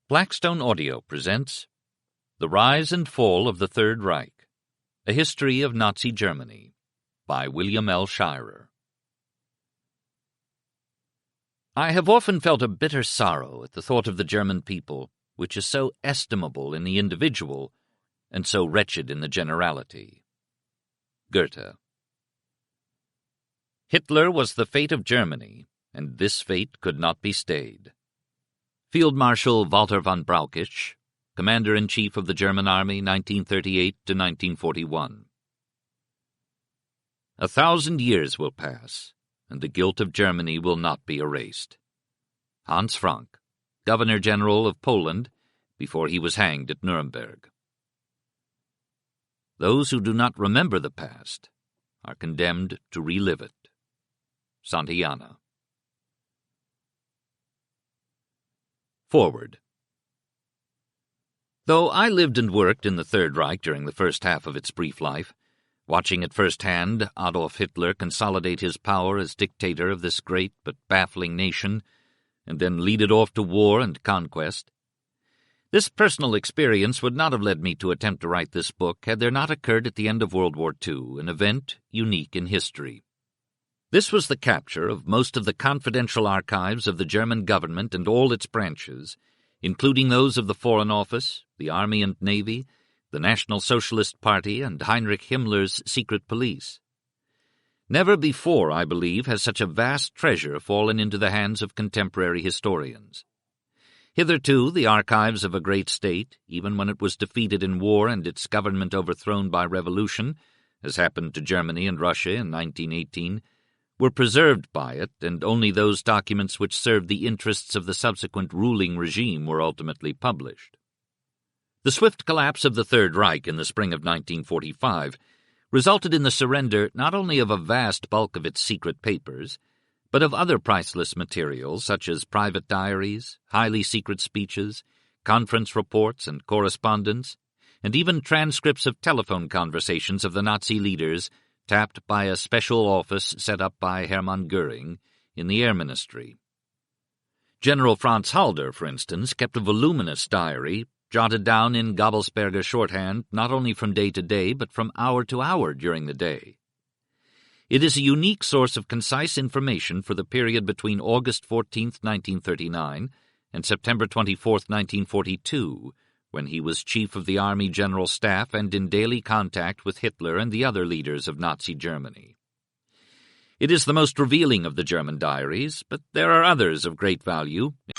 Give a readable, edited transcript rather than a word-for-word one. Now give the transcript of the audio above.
Blackstone Audio presents The Rise and Fall of the Third Reich, A History of Nazi Germany, by William L. Shirer. I have often felt a bitter sorrow at the thought of the German people, which is so estimable in the individual and so wretched in the generality. Goethe. Hitler was the fate of Germany, and this fate could not be stayed. Field Marshal Walter von Brauchitsch, Commander-in-Chief of the German Army, 1938 to 1941. 1,000 years will pass, and the guilt of Germany will not be erased. Hans Frank, Governor-General of Poland, before he was hanged at Nuremberg. Those who do not remember the past are condemned to relive it. Santayana. Forward. Though I lived and worked in the Third Reich during the first half of its brief life, watching at first hand Adolf Hitler consolidate his power as dictator of this great but baffling nation, and then lead it off to war and conquest, this personal experience would not have led me to attempt to write this book had there not occurred at the end of World War II an event unique in history. This was the capture of most of the confidential archives of the German government and all its branches, including those of the Foreign Office, the Army and Navy, the National Socialist Party, and Heinrich Himmler's secret police. Never before, I believe, has such a vast treasure fallen into the hands of contemporary historians. Hitherto, the archives of a great state, even when it was defeated in war and its government overthrown by revolution, as happened to Germany and Russia in 1918, were preserved by it, and only those documents which served the interests of the subsequent ruling regime were ultimately published. The swift collapse of the Third Reich in the spring of 1945 resulted in the surrender not only of a vast bulk of its secret papers, but of other priceless materials such as private diaries, highly secret speeches, conference reports and correspondence, and even transcripts of telephone conversations of the Nazi leaders tapped by a special office set up by Hermann Göring in the Air Ministry. General Franz Halder, for instance, kept a voluminous diary jotted down in Gabelsberger shorthand not only from day to day but from hour to hour during the day. It is a unique source of concise information for the period between August 14, 1939, and September 24, 1942, when he was chief of the Army General Staff and in daily contact with Hitler and the other leaders of Nazi Germany. It is the most revealing of the German diaries, but there are others of great value,